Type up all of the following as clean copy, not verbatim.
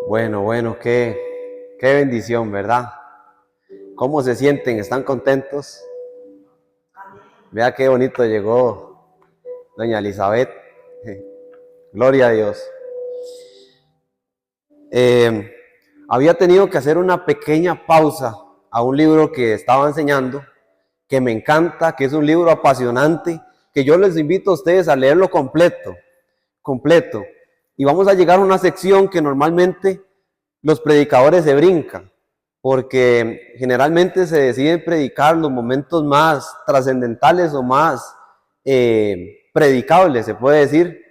Bueno, qué bendición, ¿verdad? ¿Cómo se sienten? ¿Están contentos? Vea qué bonito llegó doña Elizabeth. Gloria a Dios. Había tenido que hacer una pequeña pausa a un libro que estaba enseñando, que me encanta, que es un libro apasionante, que yo les invito a ustedes a leerlo completo. Y vamos a llegar a una sección que normalmente los predicadores se brincan, porque generalmente se deciden predicar los momentos más trascendentales o más predicables, se puede decir.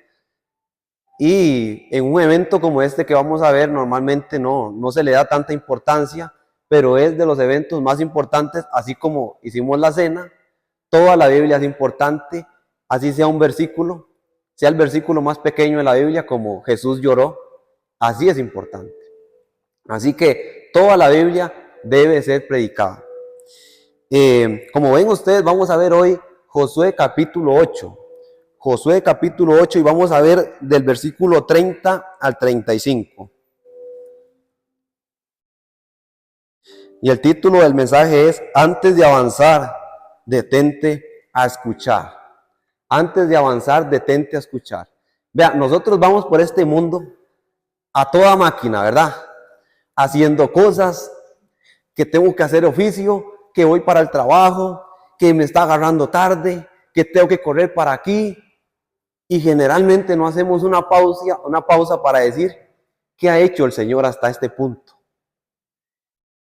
Y en un evento como este que vamos a ver, normalmente no se le da tanta importancia, pero es de los eventos más importantes, así como hicimos la cena. Toda la Biblia es importante, así sea un versículo, sea el versículo más pequeño de la Biblia, como Jesús lloró, así es importante. Así que toda la Biblia debe ser predicada. Como ven ustedes, vamos a ver hoy Josué capítulo 8. Josué capítulo 8 y vamos a ver del versículo 30 al 35. Y el título del mensaje es: antes de avanzar, detente a escuchar. Antes de avanzar, detente a escuchar. Vea, nosotros vamos por este mundo a toda máquina, ¿verdad? Haciendo cosas, que tengo que hacer oficio, que voy para el trabajo, que me está agarrando tarde, que tengo que correr para aquí. Y generalmente no hacemos una pausa para decir, ¿qué ha hecho el Señor hasta este punto?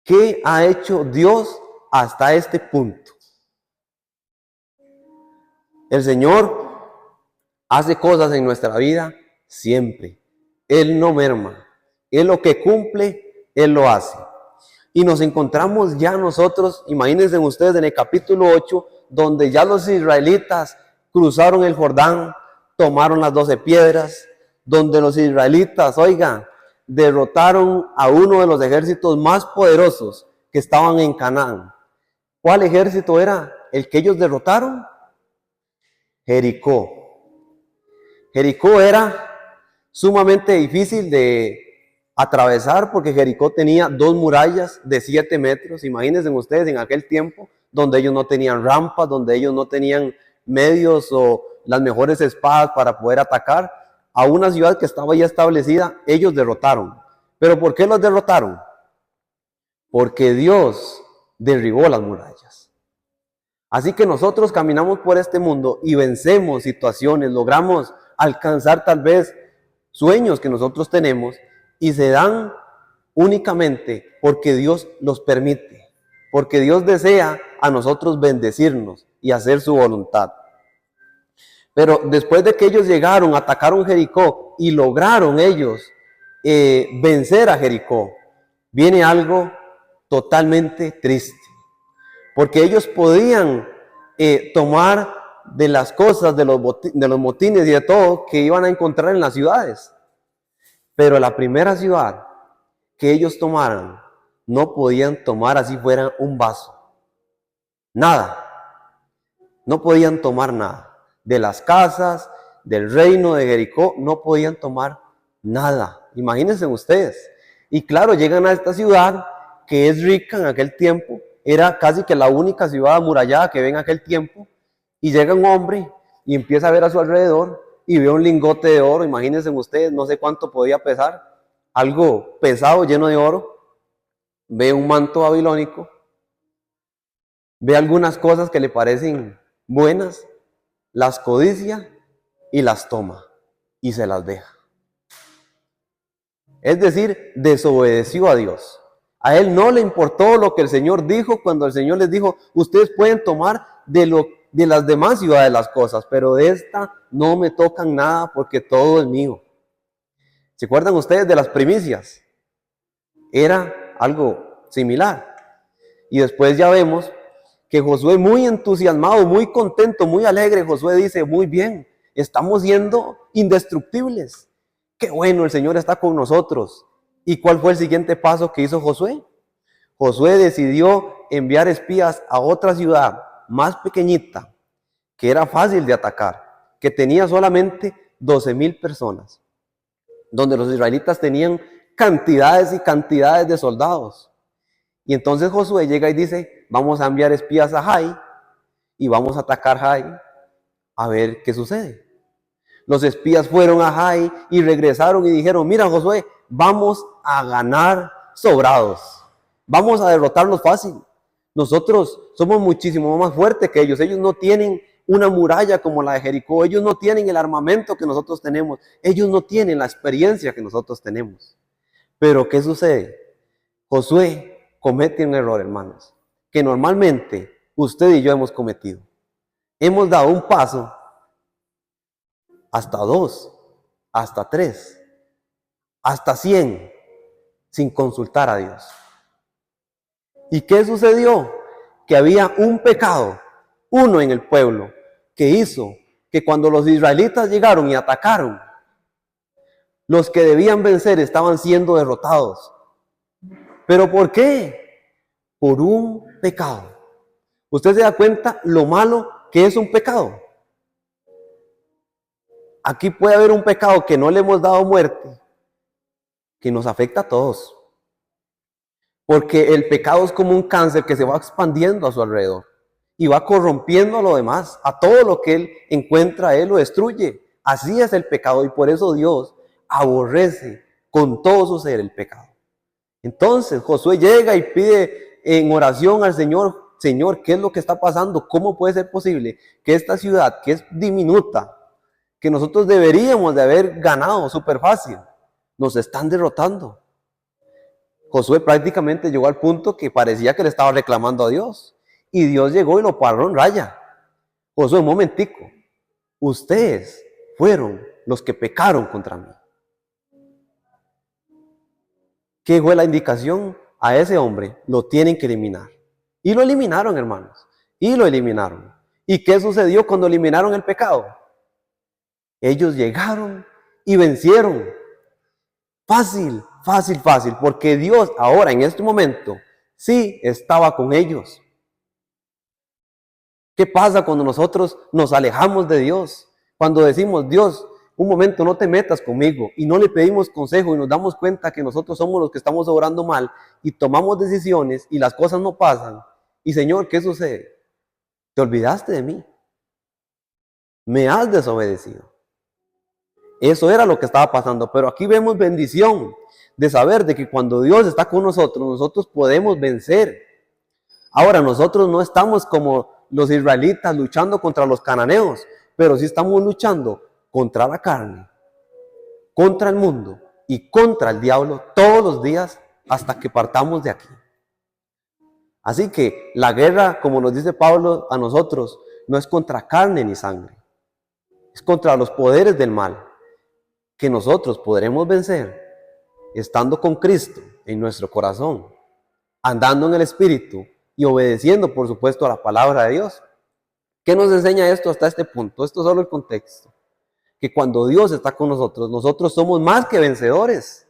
¿Qué ha hecho Dios hasta este punto? El Señor hace cosas en nuestra vida siempre. Él no merma. Él lo que cumple, Él lo hace. Y nos encontramos ya nosotros, imagínense ustedes, en el capítulo 8, donde ya los israelitas cruzaron el Jordán, tomaron las 12 piedras, donde los israelitas, oigan, derrotaron a uno de los ejércitos más poderosos que estaban en Canaán. ¿Cuál ejército era el que ellos derrotaron? Jericó. Jericó era sumamente difícil de atravesar porque Jericó tenía 2 murallas de 7 metros. Imagínense ustedes en aquel tiempo, donde ellos no tenían rampas, donde ellos no tenían medios o las mejores espadas para poder atacar a una ciudad que estaba ya establecida. Ellos derrotaron. ¿Pero por qué los derrotaron? Porque Dios derribó las murallas. Así que nosotros caminamos por este mundo y vencemos situaciones, logramos alcanzar tal vez sueños que nosotros tenemos, y se dan únicamente porque Dios los permite, porque Dios desea a nosotros bendecirnos y hacer su voluntad. Pero después de que ellos llegaron, atacaron Jericó y lograron ellos vencer a Jericó, viene algo totalmente triste, porque ellos podían tomar de las cosas, de los motines y de todo que iban a encontrar en las ciudades. Pero la primera ciudad que ellos tomaran, no podían tomar así fuera un vaso. Nada. No podían tomar nada. De las casas, del reino de Jericó, no podían tomar nada. Imagínense ustedes. Y claro, llegan a esta ciudad que es rica en aquel tiempo. Era casi que la única ciudad amurallada que ve en aquel tiempo. Y llega un hombre y empieza a ver a su alrededor y ve un lingote de oro. Imagínense ustedes, no sé cuánto podía pesar, algo pesado, lleno de oro. Ve un manto babilónico, ve algunas cosas que le parecen buenas, las codicia y las toma y se las deja. Es decir, desobedeció a Dios. A él no le importó lo que el Señor dijo cuando el Señor les dijo, ustedes pueden tomar de las demás ciudades las cosas, pero de esta no me tocan nada porque todo es mío. ¿Se acuerdan ustedes de las primicias? Era algo similar. Y después ya vemos que Josué, muy entusiasmado, muy contento, muy alegre, Josué dice, muy bien, estamos siendo indestructibles. Qué bueno, el Señor está con nosotros. ¿Y cuál fue el siguiente paso que hizo Josué? Josué decidió enviar espías a otra ciudad más pequeñita, que era fácil de atacar, que tenía solamente 12,000 personas, donde los israelitas tenían cantidades y cantidades de soldados. Y entonces Josué llega y dice, vamos a enviar espías a Jai y vamos a atacar Jai a ver qué sucede. Los espías fueron a Jai y regresaron y dijeron, mira Josué, vamos a ganar sobrados, vamos a derrotarlos fácil. Nosotros somos muchísimo más fuertes que ellos. Ellos no tienen una muralla como la de Jericó. Ellos no tienen el armamento que nosotros tenemos. Ellos no tienen la experiencia que nosotros tenemos. Pero ¿qué sucede? Josué comete un error, hermanos, que normalmente usted y yo hemos cometido. Hemos dado un paso, hasta 2, hasta 3, hasta 100, sin consultar a Dios. ¿Y qué sucedió? Que había un pecado, uno en el pueblo, que hizo que cuando los israelitas llegaron y atacaron, los que debían vencer estaban siendo derrotados. ¿Pero por qué? Por un pecado. ¿Usted se da cuenta lo malo que es un pecado? Aquí puede haber un pecado que no le hemos dado muerte, que nos afecta a todos. Porque el pecado es como un cáncer que se va expandiendo a su alrededor y va corrompiendo a lo demás, a todo lo que él encuentra, él lo destruye. Así es el pecado y por eso Dios aborrece con todo su ser el pecado. Entonces Josué llega y pide en oración al Señor, Señor, ¿qué es lo que está pasando? ¿Cómo puede ser posible que esta ciudad, que es diminuta, que nosotros deberíamos de haber ganado súper fácil, nos están derrotando? Josué prácticamente llegó al punto que parecía que le estaba reclamando a Dios. Y Dios llegó y lo paró en raya. Josué, un momentico. Ustedes fueron los que pecaron contra mí. ¿Qué fue la indicación? A ese hombre lo tienen que eliminar. Y lo eliminaron, hermanos. Y lo eliminaron. ¿Y qué sucedió cuando eliminaron el pecado? Ellos llegaron y vencieron. Fácil, fácil, fácil, porque Dios ahora en este momento sí estaba con ellos. ¿Qué pasa cuando nosotros nos alejamos de Dios? Cuando decimos, Dios, un momento no te metas conmigo y no le pedimos consejo y nos damos cuenta que nosotros somos los que estamos obrando mal y tomamos decisiones y las cosas no pasan. Y Señor, ¿qué sucede? Te olvidaste de mí. Me has desobedecido. Eso era lo que estaba pasando, pero aquí vemos bendición de saber de que cuando Dios está con nosotros, nosotros podemos vencer. Ahora, nosotros no estamos como los israelitas luchando contra los cananeos, pero sí estamos luchando contra la carne, contra el mundo y contra el diablo todos los días hasta que partamos de aquí. Así que la guerra, como nos dice Pablo a nosotros, no es contra carne ni sangre, es contra los poderes del mal, que nosotros podremos vencer estando con Cristo en nuestro corazón, andando en el Espíritu y obedeciendo, por supuesto, a la palabra de Dios. ¿Qué nos enseña esto hasta este punto? Esto es solo el contexto. Que cuando Dios está con nosotros, nosotros somos más que vencedores.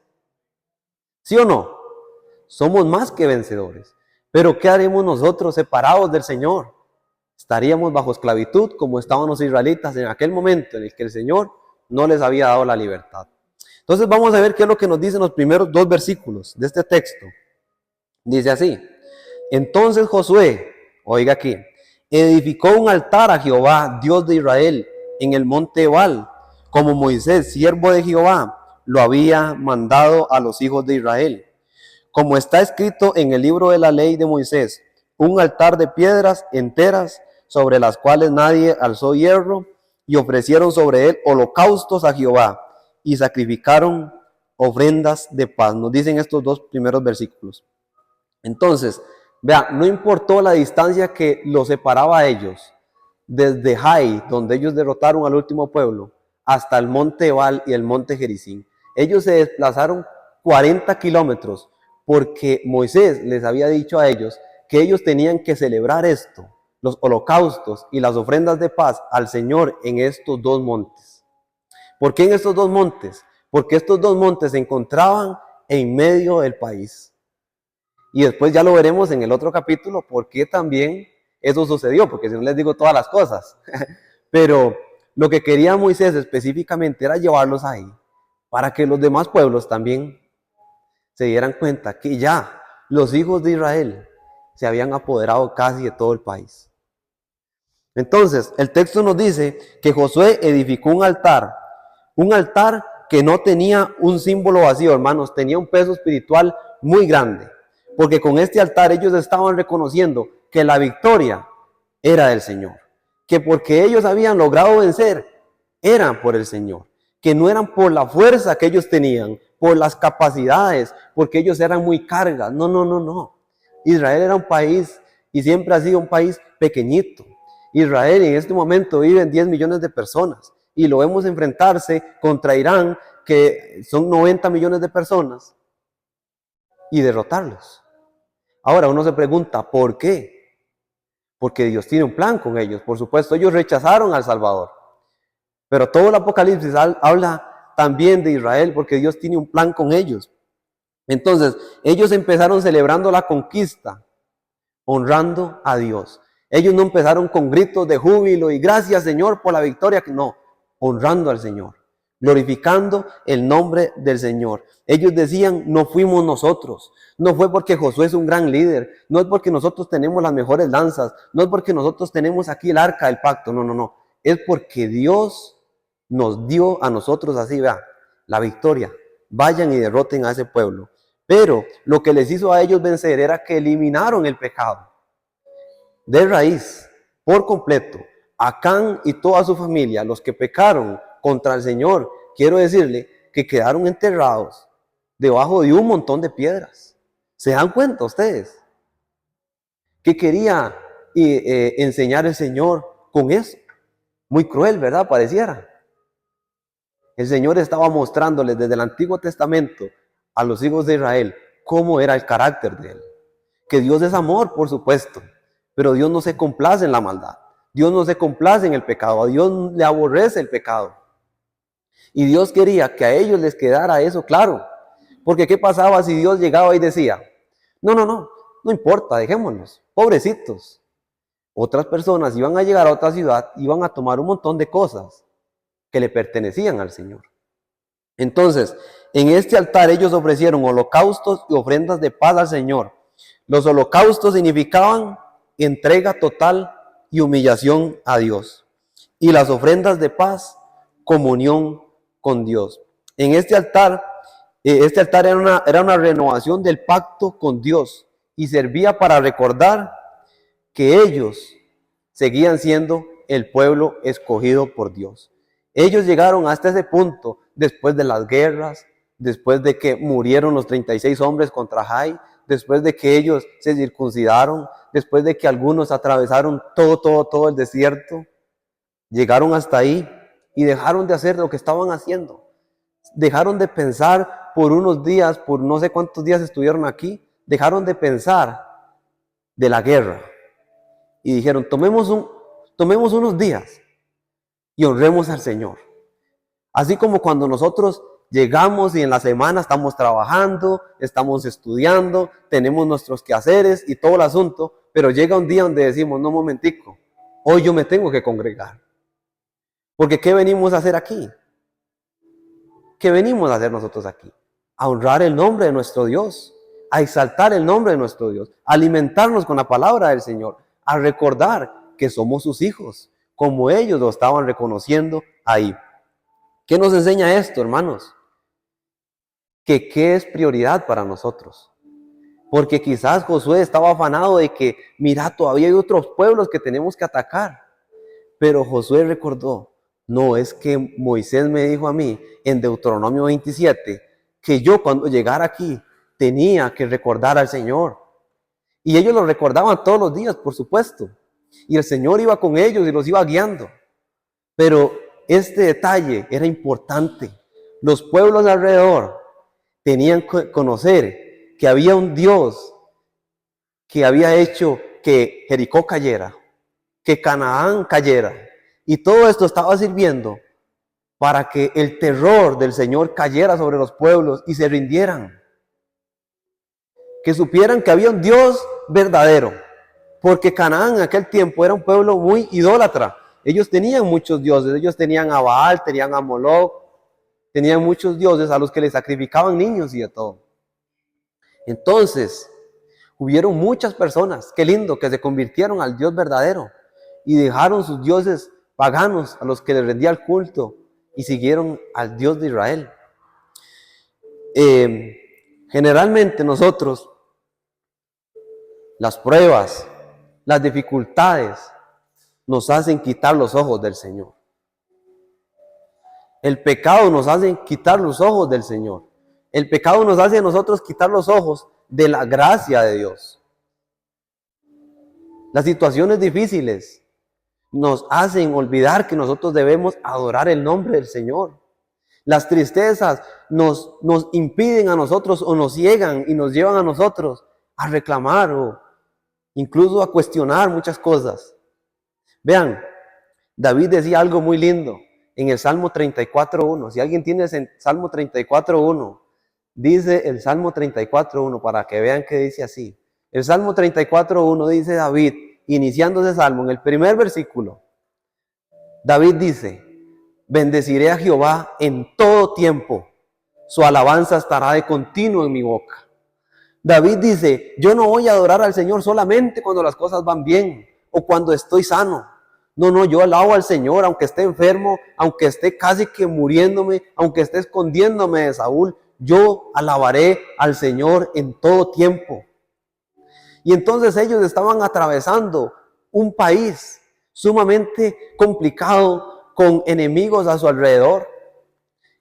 ¿Sí o no? Somos más que vencedores. Pero ¿qué haremos nosotros separados del Señor? Estaríamos bajo esclavitud como estaban los israelitas en aquel momento en el que el Señor no les había dado la libertad. Entonces vamos a ver qué es lo que nos dicen los primeros 2 versículos de este texto. Dice así: entonces Josué, oiga aquí, edificó un altar a Jehová, Dios de Israel, en el monte Ebal, como Moisés, siervo de Jehová, lo había mandado a los hijos de Israel. Como está escrito en el libro de la ley de Moisés, un altar de piedras enteras, sobre las cuales nadie alzó hierro, y ofrecieron sobre él holocaustos a Jehová, y sacrificaron ofrendas de paz. Nos dicen estos 2 primeros versículos. Entonces, vea, no importó la distancia que los separaba a ellos, desde Jai, donde ellos derrotaron al último pueblo, hasta el monte Ebal y el monte Gerizim. Ellos se desplazaron 40 kilómetros, porque Moisés les había dicho a ellos que ellos tenían que celebrar esto, los holocaustos y las ofrendas de paz al Señor en estos 2 montes. ¿Por qué en estos 2 montes? Porque estos 2 montes se encontraban en medio del país. Y después ya lo veremos en el otro capítulo, por qué también eso sucedió, porque si no les digo todas las cosas. Pero lo que quería Moisés específicamente era llevarlos ahí, para que los demás pueblos también se dieran cuenta que ya los hijos de Israel se habían apoderado casi de todo el país. Entonces, el texto nos dice que Josué edificó un altar que no tenía un símbolo vacío, hermanos, tenía un peso espiritual muy grande, porque con este altar ellos estaban reconociendo que la victoria era del Señor, que porque ellos habían logrado vencer, eran por el Señor, que no eran por la fuerza que ellos tenían, por las capacidades, porque ellos eran muy cargas. No, no, no, no. Israel era un país y siempre ha sido un país pequeñito. Israel en este momento viven 10 millones de personas y lo vemos enfrentarse contra Irán, que son 90 millones de personas, y derrotarlos. Ahora uno se pregunta, ¿por qué? Porque Dios tiene un plan con ellos. Por supuesto, ellos rechazaron al Salvador. Pero todo el Apocalipsis habla también de Israel, porque Dios tiene un plan con ellos. Entonces, ellos empezaron celebrando la conquista, honrando a Dios. Ellos no empezaron con gritos de júbilo y gracias, Señor, por la victoria. No, honrando al Señor, glorificando el nombre del Señor. Ellos decían, no fuimos nosotros, no fue porque Josué es un gran líder, no es porque nosotros tenemos las mejores lanzas, no es porque nosotros tenemos aquí el arca del pacto, no, no, no. Es porque Dios nos dio a nosotros así, vea, la victoria. Vayan y derroten a ese pueblo. Pero lo que les hizo a ellos vencer era que eliminaron el pecado de raíz, por completo. Acán y toda su familia, los que pecaron contra el Señor, quiero decirle que quedaron enterrados debajo de un montón de piedras. ¿Se dan cuenta ustedes? ¿Qué quería enseñar el Señor con eso? Muy cruel, ¿verdad? Pareciera. El Señor estaba mostrándoles desde el Antiguo Testamento a los hijos de Israel cómo era el carácter de Él. Que Dios es amor, por supuesto, pero Dios no se complace en la maldad. Dios no se complace en el pecado. A Dios le aborrece el pecado. Y Dios quería que a ellos les quedara eso claro. Porque ¿qué pasaba si Dios llegaba y decía, no importa, dejémoslos, pobrecitos? Otras personas iban a llegar a otra ciudad, iban a tomar un montón de cosas que le pertenecían al Señor. Entonces, en este altar ellos ofrecieron holocaustos y ofrendas de paz al Señor. Los holocaustos significaban entrega total y humillación a Dios. Y las ofrendas de paz, comunión con Dios. En este altar era una renovación del pacto con Dios y servía para recordar que ellos seguían siendo el pueblo escogido por Dios. Ellos llegaron hasta ese punto después de las guerras, después de que murieron los 36 hombres contra Jai, después de que ellos se circuncidaron, después de que algunos atravesaron todo el desierto. Llegaron hasta ahí y dejaron de hacer lo que estaban haciendo. Dejaron de pensar por unos días, por no sé cuántos días estuvieron aquí, dejaron de pensar de la guerra. Y dijeron, tomemos unos días y honremos al Señor. Así como cuando nosotros llegamos y en la semana estamos trabajando, estamos estudiando, tenemos nuestros quehaceres y todo el asunto, pero llega un día donde decimos, no, momentico, hoy yo me tengo que congregar. Porque ¿qué venimos a hacer aquí? ¿Qué venimos a hacer nosotros aquí? A honrar el nombre de nuestro Dios, a exaltar el nombre de nuestro Dios, a alimentarnos con la palabra del Señor, a recordar que somos sus hijos, como ellos lo estaban reconociendo ahí. ¿Qué nos enseña esto, hermanos? Que qué es prioridad para nosotros. Porque quizás Josué estaba afanado de que, mira, todavía hay otros pueblos que tenemos que atacar. Pero Josué recordó, no, es que Moisés me dijo a mí en Deuteronomio 27 que yo cuando llegara aquí tenía que recordar al Señor. Y ellos lo recordaban todos los días, por supuesto. Y el Señor iba con ellos y los iba guiando. Pero este detalle era importante. Los pueblos alrededor tenían que conocer que había un Dios que había hecho que Jericó cayera, que Canaán cayera. Y todo esto estaba sirviendo para que el terror del Señor cayera sobre los pueblos y se rindieran. Que supieran que había un Dios verdadero. Porque Canaán en aquel tiempo era un pueblo muy idólatra. Ellos tenían muchos dioses. Ellos tenían a Baal, tenían a Moloch, tenían muchos dioses a los que les sacrificaban niños y de todo. Entonces, hubieron muchas personas, qué lindo, que se convirtieron al Dios verdadero y dejaron sus dioses paganos a los que les rendía el culto y siguieron al Dios de Israel. Generalmente nosotros, las pruebas, las dificultades, nos hacen quitar los ojos del Señor. El pecado nos hace quitar los ojos del Señor. El pecado nos hace a nosotros quitar los ojos de la gracia de Dios. Las situaciones difíciles nos hacen olvidar que nosotros debemos adorar el nombre del Señor. Las tristezas nos impiden a nosotros o nos ciegan y nos llevan a nosotros a reclamar o incluso a cuestionar muchas cosas. Vean, David decía algo muy lindo en el Salmo 34.1. Si alguien tiene el Salmo 34.1, dice el Salmo 34.1 para que vean que dice así. El Salmo 34.1 dice David, iniciando ese salmo en el primer versículo. David dice, bendeciré a Jehová en todo tiempo, su alabanza estará de continuo en mi boca. David dice, yo no voy a adorar al Señor solamente cuando las cosas van bien o cuando estoy sano. No, yo alabo al Señor aunque esté enfermo, aunque esté casi que muriéndome, aunque esté escondiéndome de Saúl. Yo alabaré al Señor en todo tiempo. Y entonces ellos estaban atravesando un país sumamente complicado, con enemigos a su alrededor,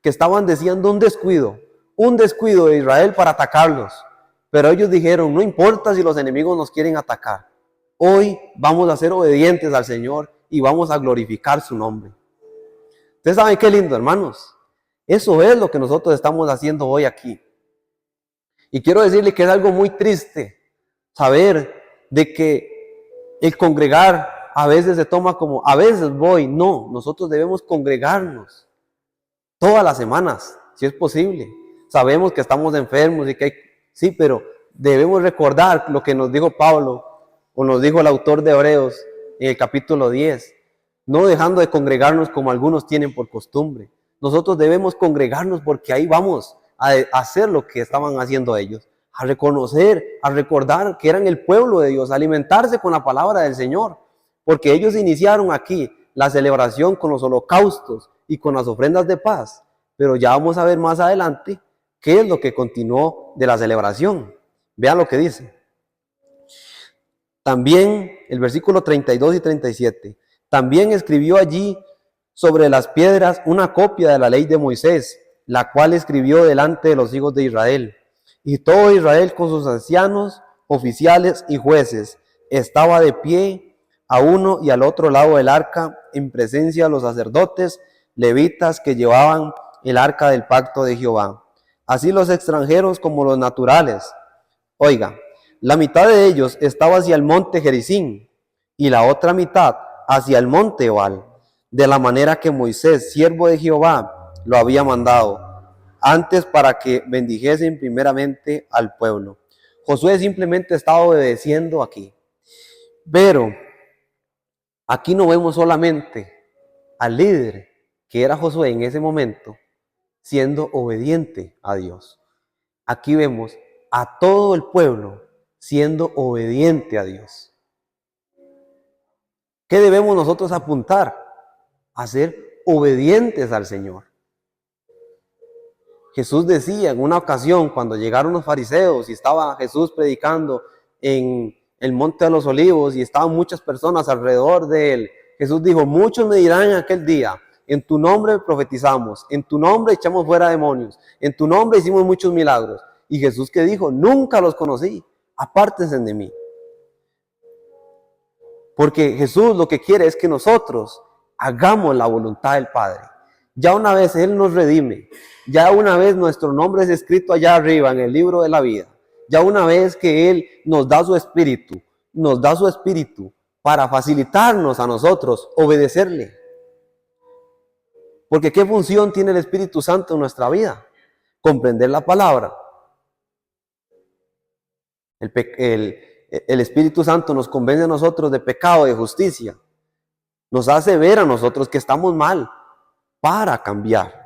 que estaban deseando un descuido de Israel para atacarlos. Pero ellos dijeron, no importa si los enemigos nos quieren atacar, hoy vamos a ser obedientes al Señor y vamos a glorificar su nombre. Ustedes saben qué lindo, hermanos. Eso es lo que nosotros estamos haciendo hoy aquí. Y quiero decirle que es algo muy triste saber de que el congregar a veces se toma como, a veces voy. No, nosotros debemos congregarnos todas las semanas, si es posible. Sabemos que estamos enfermos y que hay, sí, pero debemos recordar lo que nos dijo Pablo, o nos dijo el autor de Hebreos en el capítulo 10, no dejando de congregarnos como algunos tienen por costumbre. Nosotros debemos congregarnos porque ahí vamos a hacer lo que estaban haciendo ellos, a reconocer, a recordar que eran el pueblo de Dios, a alimentarse con la palabra del Señor, porque ellos iniciaron aquí la celebración con los holocaustos y con las ofrendas de paz, pero ya vamos a ver más adelante qué es lo que continuó de la celebración. Vean lo que dice. También el versículo 32 y 37. También escribió allí sobre las piedras una copia de la ley de Moisés, la cual escribió delante de los hijos de Israel. Y todo Israel con sus ancianos, oficiales y jueces estaba de pie a uno y al otro lado del arca en presencia de los sacerdotes levitas que llevaban el arca del pacto de Jehová. Así los extranjeros como los naturales. Oiga, la mitad de ellos estaba hacia el monte Gerizim y la otra mitad hacia el monte Ebal, de la manera que Moisés, siervo de Jehová, lo había mandado, antes para que bendijesen primeramente al pueblo. Josué simplemente estaba obedeciendo aquí. Pero aquí no vemos solamente al líder, que era Josué en ese momento, siendo obediente a Dios. Aquí vemos a todo el pueblo siendo obediente a Dios. ¿Qué debemos nosotros apuntar? A ser obedientes al Señor. Jesús decía en una ocasión, cuando llegaron los fariseos y estaba Jesús predicando en el Monte de los Olivos y estaban muchas personas alrededor de él, Jesús dijo, muchos me dirán en aquel día, en tu nombre profetizamos, en tu nombre echamos fuera demonios, en tu nombre hicimos muchos milagros. Y Jesús, ¿qué dijo? Nunca los conocí, apártense de mí. Porque Jesús lo que quiere es que nosotros hagamos la voluntad del Padre. Ya una vez Él nos redime, ya una vez nuestro nombre es escrito allá arriba en el libro de la vida, ya una vez que Él nos da su espíritu para facilitarnos a nosotros obedecerle. Porque ¿qué función tiene el Espíritu Santo en nuestra vida? Comprender la palabra. El Espíritu Santo nos convence a nosotros de pecado, de justicia. Nos hace ver a nosotros que estamos mal para cambiar.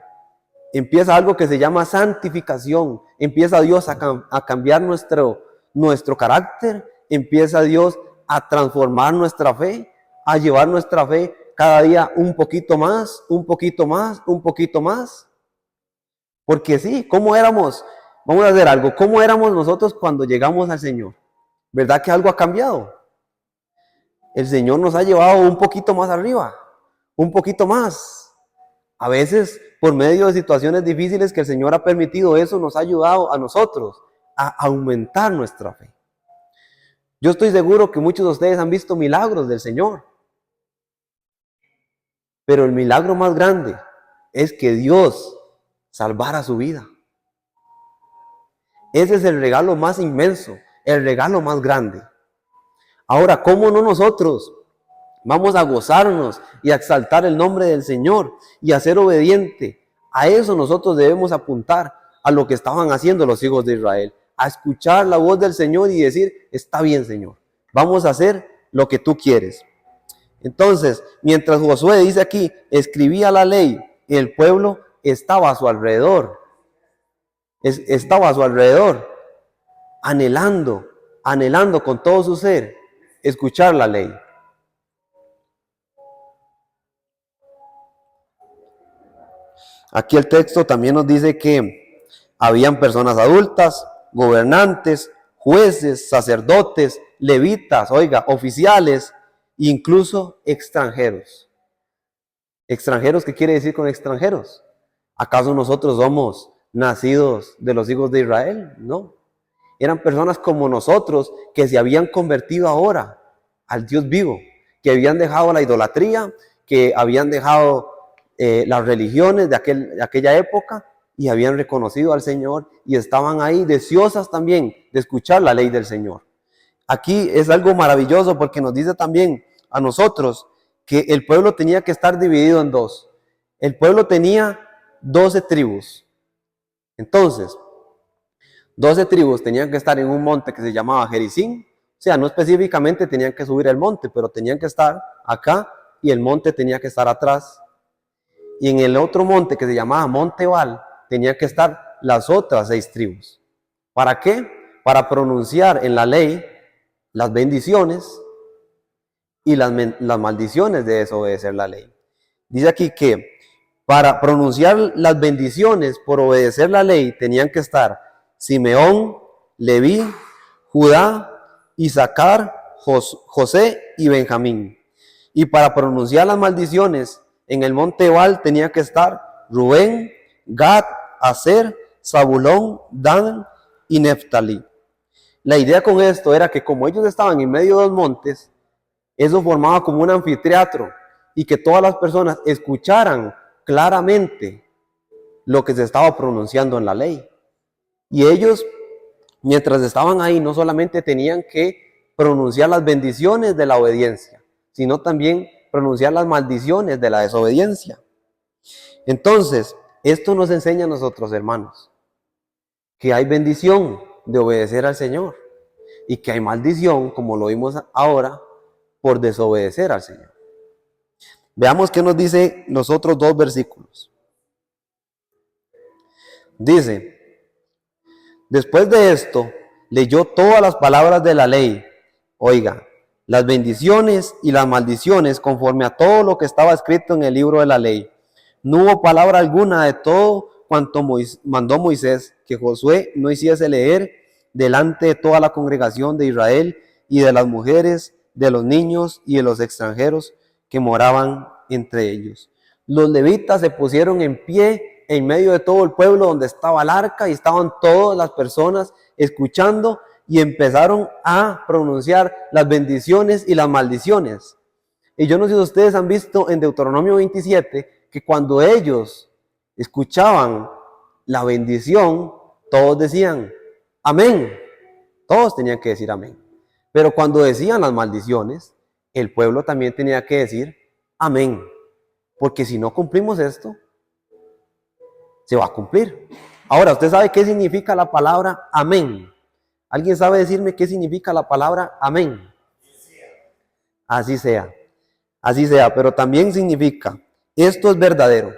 empieza algo que se llama santificación. Empieza Dios a cambiar nuestro carácter. Empieza Dios a transformar nuestra fe, a llevar nuestra fe cada día un poquito más, un poquito más, un poquito más. Porque sí, ¿cómo éramos? Vamos a hacer algo. ¿Cómo éramos nosotros cuando llegamos al Señor? ¿Verdad que algo ha cambiado? El Señor nos ha llevado un poquito más arriba, un poquito más. A veces, por medio de situaciones difíciles que el Señor ha permitido, eso nos ha ayudado a nosotros a aumentar nuestra fe. Yo estoy seguro que muchos de ustedes han visto milagros del Señor. Pero el milagro más grande es que Dios salvara su vida. Ese es el regalo más inmenso, el regalo más grande. Ahora, ¿cómo no nosotros vamos a gozarnos y a exaltar el nombre del Señor y a ser obediente? A eso nosotros debemos apuntar, a lo que estaban haciendo los hijos de Israel, a escuchar la voz del Señor y decir, está bien, Señor, vamos a hacer lo que tú quieres. Entonces, mientras Josué dice aquí, escribía la ley, el pueblo estaba a su alrededor. Estaba a su alrededor, anhelando con todo su ser escuchar la ley. Aquí el texto también nos dice que habían personas adultas, gobernantes, jueces, sacerdotes, levitas, oficiales, incluso extranjeros. ¿Extranjeros qué quiere decir con extranjeros? ¿Acaso nosotros somos nacidos de los hijos de Israel? No. Eran personas como nosotros que se habían convertido ahora al Dios vivo, que habían dejado la idolatría, que habían dejado las religiones de aquella época y habían reconocido al Señor y estaban ahí deseosas también de escuchar la ley del Señor. Aquí es algo maravilloso porque nos dice también a nosotros que el pueblo tenía que estar dividido en dos. El pueblo tenía 12 tribus. Entonces, 12 tribus tenían que estar en un monte que se llamaba Gerizim. O sea, no específicamente tenían que subir el monte, pero tenían que estar acá y el monte tenía que estar atrás. Y en el otro monte que se llamaba Monte Ebal, tenían que estar las otras 6 tribus. ¿Para qué? Para pronunciar en la ley las bendiciones y las maldiciones de desobedecer la ley. Dice aquí que para pronunciar las bendiciones por obedecer la ley tenían que estar Simeón, Leví, Judá, Isaacar, José y Benjamín. Y para pronunciar las maldiciones en el monte Ebal tenía que estar Rubén, Gad, Aser, Zabulón, Dan y Neftalí. La idea con esto era que como ellos estaban en medio de los montes, eso formaba como un anfiteatro y que todas las personas escucharan claramente lo que se estaba pronunciando en la ley. Y ellos, mientras estaban ahí, no solamente tenían que pronunciar las bendiciones de la obediencia, sino también pronunciar las maldiciones de la desobediencia. Entonces, esto nos enseña a nosotros, hermanos, que hay bendición de obedecer al Señor y que hay maldición, como lo vimos ahora, por desobedecer al Señor. Veamos qué nos dice los otros 2 versículos. Dice, después de esto, leyó todas las palabras de la ley. Oiga, las bendiciones y las maldiciones conforme a todo lo que estaba escrito en el libro de la ley. No hubo palabra alguna de todo cuanto mandó Moisés que Josué no hiciese leer delante de toda la congregación de Israel y de las mujeres, de los niños y de los extranjeros que moraban entre ellos. Los levitas se pusieron en pie en medio de todo el pueblo donde estaba el arca y estaban todas las personas escuchando y empezaron a pronunciar las bendiciones y las maldiciones. Y yo no sé si ustedes han visto en Deuteronomio 27 que cuando ellos escuchaban la bendición, todos decían amén. Todos tenían que decir amén. Pero cuando decían las maldiciones, el pueblo también tenía que decir amén. Porque si no cumplimos esto, se va a cumplir. Ahora, ¿usted sabe qué significa la palabra amén? ¿Alguien sabe decirme qué significa la palabra amén? Así sea. Así sea, pero también significa, esto es verdadero. O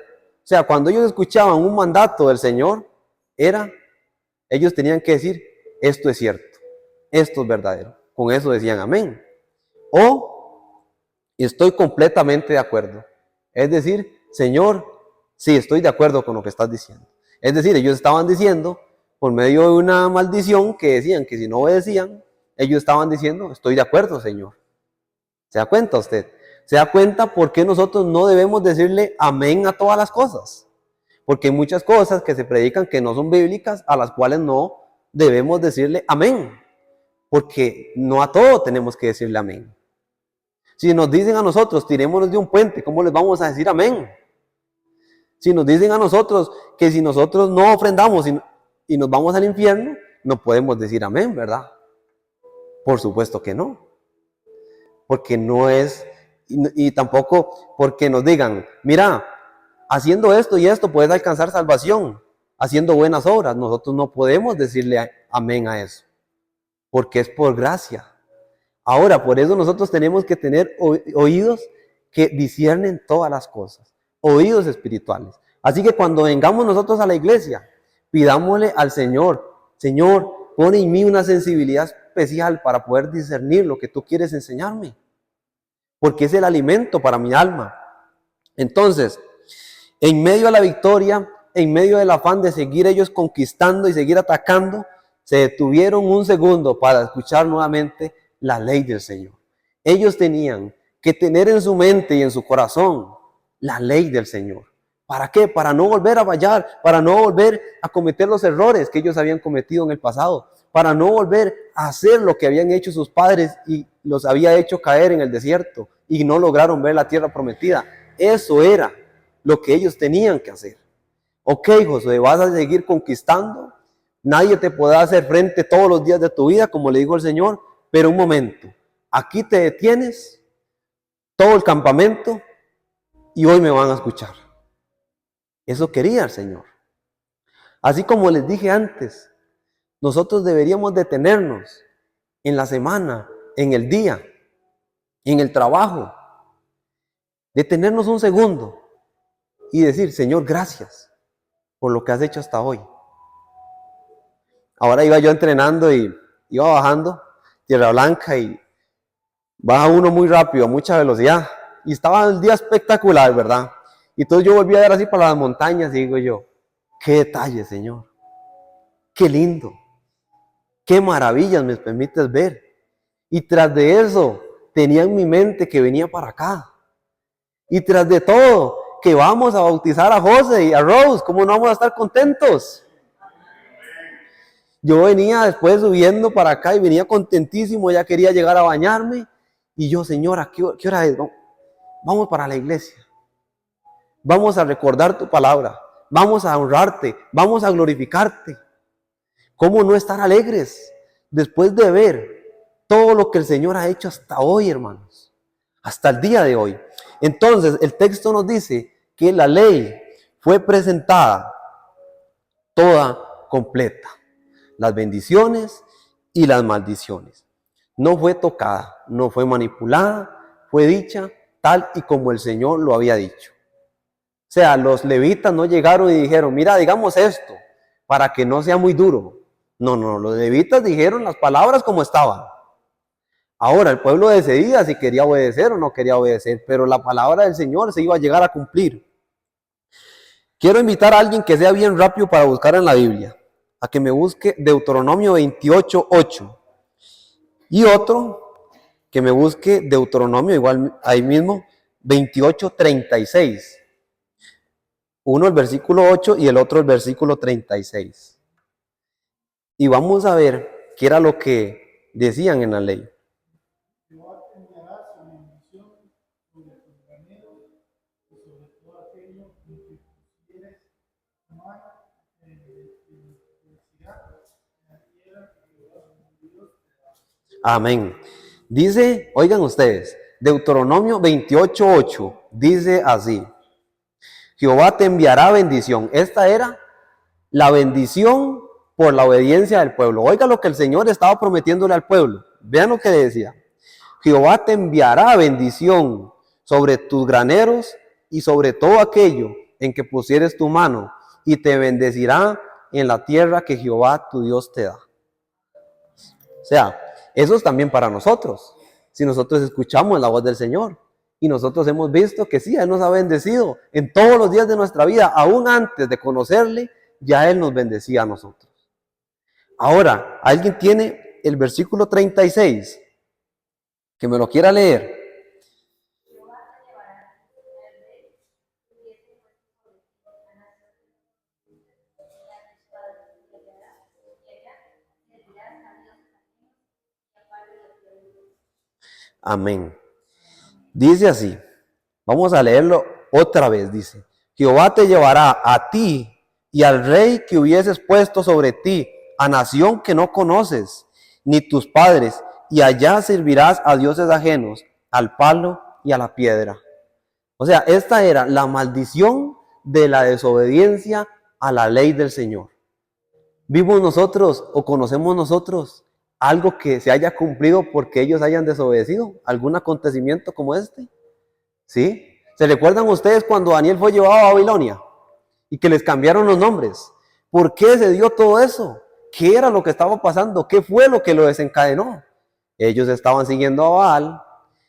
sea, cuando ellos escuchaban un mandato del Señor, ellos tenían que decir, esto es cierto, esto es verdadero. Con eso decían amén. O estoy completamente de acuerdo. Es decir, Señor, sí, estoy de acuerdo con lo que estás diciendo. Es decir, ellos estaban diciendo, por medio de una maldición que decían que si no obedecían, ellos estaban diciendo, estoy de acuerdo, Señor. ¿Se da cuenta usted? ¿Se da cuenta por qué nosotros no debemos decirle amén a todas las cosas? Porque hay muchas cosas que se predican que no son bíblicas, a las cuales no debemos decirle amén. Porque no a todo tenemos que decirle amén. Si nos dicen a nosotros, tirémonos de un puente, ¿cómo les vamos a decir amén? Si nos dicen a nosotros que si nosotros no ofrendamos y nos vamos al infierno, no podemos decir amén, ¿verdad? Por supuesto que no. Porque no es, y tampoco porque nos digan, mira, haciendo esto y esto puedes alcanzar salvación, haciendo buenas obras. Nosotros no podemos decirle amén a eso, porque es por gracia. Ahora, por eso nosotros tenemos que tener oídos que disciernen todas las cosas, oídos espirituales. Así que cuando vengamos nosotros a la iglesia, pidámosle al Señor, Señor, pon en mí una sensibilidad especial para poder discernir lo que tú quieres enseñarme, porque es el alimento para mi alma. Entonces, en medio de la victoria, en medio del afán de seguir ellos conquistando y seguir atacando, se detuvieron un segundo para escuchar nuevamente la ley del Señor. Ellos tenían que tener en su mente y en su corazón la ley del Señor. ¿Para qué? Para no volver a fallar, para no volver a cometer los errores que ellos habían cometido en el pasado, para no volver a hacer lo que habían hecho sus padres y los había hecho caer en el desierto y no lograron ver la tierra prometida. Eso era lo que ellos tenían que hacer. Ok, Josué, vas a seguir conquistando. Nadie te podrá hacer frente todos los días de tu vida, como le dijo el Señor, pero un momento, aquí te detienes, todo el campamento, y hoy me van a escuchar. Eso quería el Señor. Así como les dije antes, nosotros deberíamos detenernos en la semana, en el día, en el trabajo, detenernos un segundo y decir, Señor, gracias por lo que has hecho hasta hoy. Ahora iba yo entrenando y iba bajando Tierra Blanca y baja uno muy rápido, a mucha velocidad. Y estaba el día espectacular, ¿verdad? Y entonces yo volví a ver así para las montañas y digo yo, qué detalle, Señor. Qué lindo. Qué maravillas me permites ver. Y tras de eso, tenía en mi mente que venía para acá. Y tras de todo, que vamos a bautizar a José y a Rose, ¿cómo no vamos a estar contentos? Yo venía después subiendo para acá y venía contentísimo, ya quería llegar a bañarme. Y yo, Señora, ¿qué hora es? Vamos para la iglesia. Vamos a recordar tu palabra. Vamos a honrarte. Vamos a glorificarte. ¿Cómo no estar alegres después de ver todo lo que el Señor ha hecho hasta hoy, hermanos? Hasta el día de hoy. Entonces, el texto nos dice que la ley fue presentada toda completa. Las bendiciones y las maldiciones. No fue tocada, no fue manipulada, fue dicha tal y como el Señor lo había dicho. O sea, los levitas no llegaron y dijeron, mira, digamos esto, para que no sea muy duro. No, los levitas dijeron las palabras como estaban. Ahora, el pueblo decidía si quería obedecer o no quería obedecer, pero la palabra del Señor se iba a llegar a cumplir. Quiero invitar a alguien que sea bien rápido para buscar en la Biblia, a que me busque Deuteronomio 28:8. Y otro, que me busque Deuteronomio, igual ahí mismo, 28:36. Uno el versículo 8 y el otro el versículo 36. Y vamos a ver qué era lo que decían en la ley. Amén. Dice, oigan ustedes, Deuteronomio 28:8 dice así: Jehová te enviará bendición. Esta era la bendición por la obediencia del pueblo. Oiga lo que el Señor estaba prometiéndole al pueblo. Vean lo que decía. Jehová te enviará bendición sobre tus graneros y sobre todo aquello en que pusieres tu mano, y te bendecirá en la tierra que Jehová tu Dios te da. O sea, eso es también para nosotros. Si nosotros escuchamos la voz del Señor y nosotros hemos visto que sí, Él nos ha bendecido en todos los días de nuestra vida, aún antes de conocerle, ya Él nos bendecía a nosotros. Ahora, ¿alguien tiene el versículo 36? Que me lo quiera leer. Amén. Dice así, vamos a leerlo otra vez, dice, Jehová te llevará a ti y al rey que hubieses puesto sobre ti, a nación que no conoces, ni tus padres, y allá servirás a dioses ajenos, al palo y a la piedra. O sea, esta era la maldición de la desobediencia a la ley del Señor. ¿Vimos nosotros o conocemos nosotros algo que se haya cumplido porque ellos hayan desobedecido? ¿Algún acontecimiento como este? ¿Sí? ¿Se recuerdan ustedes cuando Daniel fue llevado a Babilonia y que les cambiaron los nombres? ¿Por qué se dio todo eso? ¿Qué era lo que estaba pasando? ¿Qué fue lo que lo desencadenó? Ellos estaban siguiendo a Baal,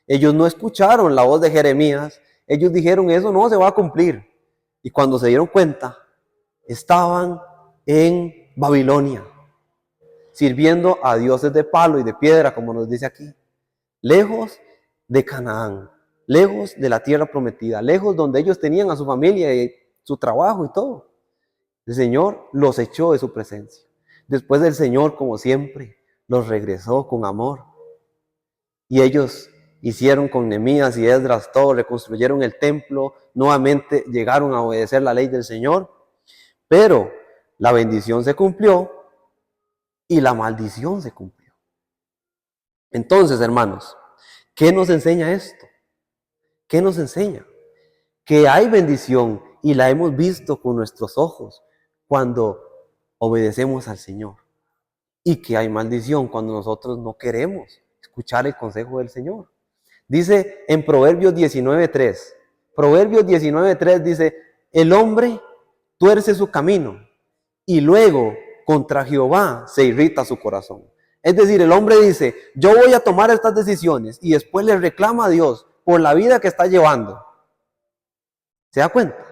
ellos no escucharon la voz de Jeremías, ellos dijeron, eso no se va a cumplir. Y cuando se dieron cuenta, estaban en Babilonia, sirviendo a dioses de palo y de piedra, como nos dice aquí, lejos de Canaán, lejos de la tierra prometida, lejos donde ellos tenían a su familia y su trabajo y todo. El Señor los echó de su presencia. Después el Señor, como siempre, los regresó con amor. Y ellos hicieron con Nehemías y Esdras todo, reconstruyeron el templo, nuevamente llegaron a obedecer la ley del Señor, pero la bendición se cumplió y la maldición se cumplió. Entonces, hermanos, ¿qué nos enseña esto? ¿Qué nos enseña? Que hay bendición y la hemos visto con nuestros ojos cuando obedecemos al Señor. Y que hay maldición cuando nosotros no queremos escuchar el consejo del Señor. Dice en Proverbios 19:3. Proverbios 19:3 dice, el hombre tuerce su camino y luego contra Jehová se irrita su corazón. Es decir, el hombre dice, yo voy a tomar estas decisiones y después le reclama a Dios por la vida que está llevando. ¿Se da cuenta?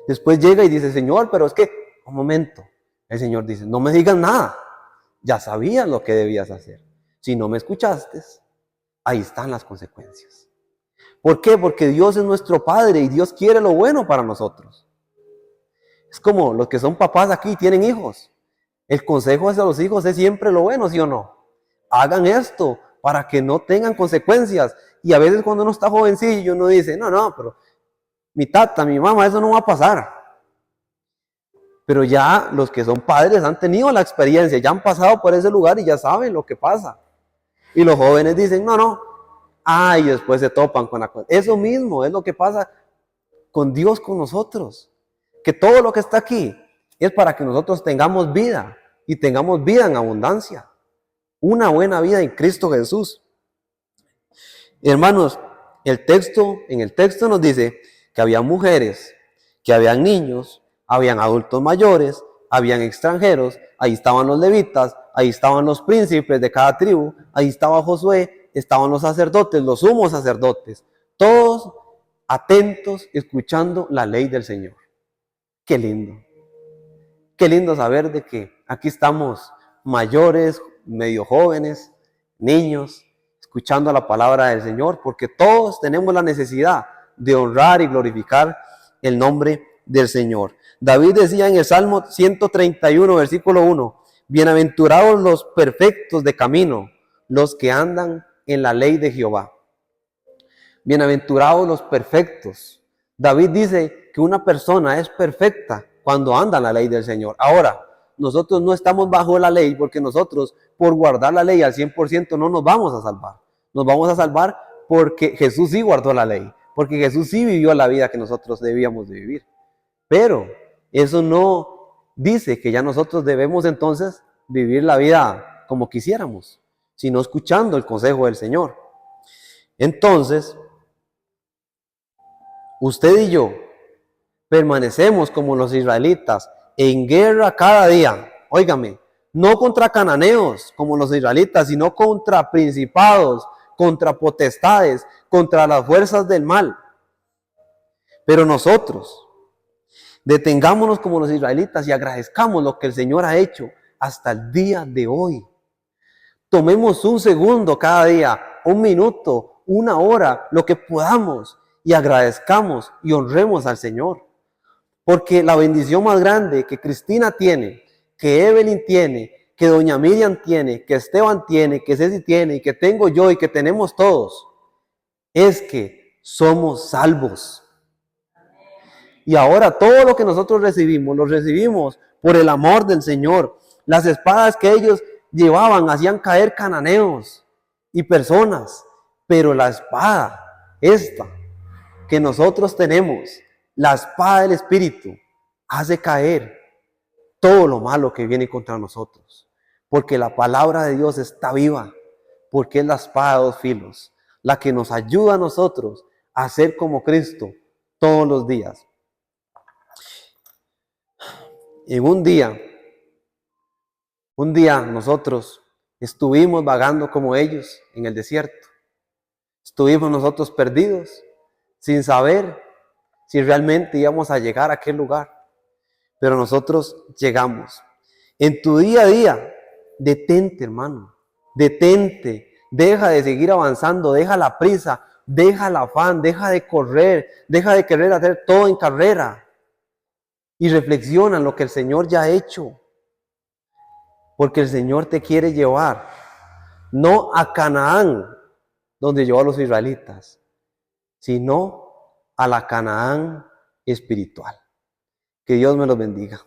Después llega y dice, Señor, pero es que, un momento, el Señor dice, no me digas nada, ya sabías lo que debías hacer. Si no me escuchaste, ahí están las consecuencias. ¿Por qué? Porque Dios es nuestro Padre y Dios quiere lo bueno para nosotros. Es como los que son papás aquí y tienen hijos. El consejo hacia los hijos es siempre lo bueno, ¿sí o no? Hagan esto para que no tengan consecuencias. Y a veces cuando uno está jovencillo, uno dice, no, pero mi tata, mi mamá, eso no va a pasar. Pero ya los que son padres han tenido la experiencia, ya han pasado por ese lugar y ya saben lo que pasa. Y los jóvenes dicen, no. Y después se topan con la cosa. Eso mismo es lo que pasa con Dios, con nosotros. Que todo lo que está aquí es para que nosotros tengamos vida y tengamos vida en abundancia. Una buena vida en Cristo Jesús. Hermanos, en el texto nos dice que había mujeres, que habían niños, habían adultos mayores, habían extranjeros, ahí estaban los levitas, ahí estaban los príncipes de cada tribu, ahí estaba Josué, estaban los sacerdotes, los sumos sacerdotes, todos atentos, escuchando la ley del Señor. Qué lindo. Qué lindo saber de que aquí estamos mayores, medio jóvenes, niños, escuchando la palabra del Señor, porque todos tenemos la necesidad de honrar y glorificar el nombre del Señor. David decía en el Salmo 131, versículo 1, bienaventurados los perfectos de camino, los que andan en la ley de Jehová. Bienaventurados los perfectos. David dice que una persona es perfecta cuando anda en la ley del Señor. Ahora, nosotros no estamos bajo la ley porque nosotros, por guardar la ley al 100%, no nos vamos a salvar. Nos vamos a salvar porque Jesús sí guardó la ley, porque Jesús sí vivió la vida que nosotros debíamos de vivir. Pero eso no dice que ya nosotros debemos entonces vivir la vida como quisiéramos, sino escuchando el consejo del Señor. Entonces, usted y yo permanecemos como los israelitas en guerra cada día, óigame, no contra cananeos como los israelitas, sino contra principados, contra potestades, contra las fuerzas del mal. Pero nosotros detengámonos como los israelitas y agradezcamos lo que el Señor ha hecho hasta el día de hoy. Tomemos un segundo cada día, un minuto, una hora, lo que podamos, y agradezcamos y honremos al Señor. Porque la bendición más grande que Cristina tiene, que Evelyn tiene, que doña Miriam tiene, que Esteban tiene, que Ceci tiene, y que tengo yo y que tenemos todos, es que somos salvos. Y ahora todo lo que nosotros recibimos, lo recibimos por el amor del Señor. Las espadas que ellos llevaban hacían caer cananeos y personas, pero la espada, esta que nosotros tenemos, la espada del Espíritu, hace caer todo lo malo que viene contra nosotros. Porque la palabra de Dios está viva, porque es la espada de dos filos, la que nos ayuda a nosotros a ser como Cristo todos los días. En un día nosotros estuvimos vagando como ellos en el desierto. Estuvimos nosotros perdidos, sin saber si realmente íbamos a llegar a aquel lugar. Pero nosotros llegamos. En tu día a día, detente, hermano. Detente. Deja de seguir avanzando. Deja la prisa. Deja el afán. Deja de correr. Deja de querer hacer todo en carrera. Y reflexiona en lo que el Señor ya ha hecho. Porque el Señor te quiere llevar, no a Canaán, donde llevó a los israelitas, sino a la Canaán espiritual. Que Dios me los bendiga.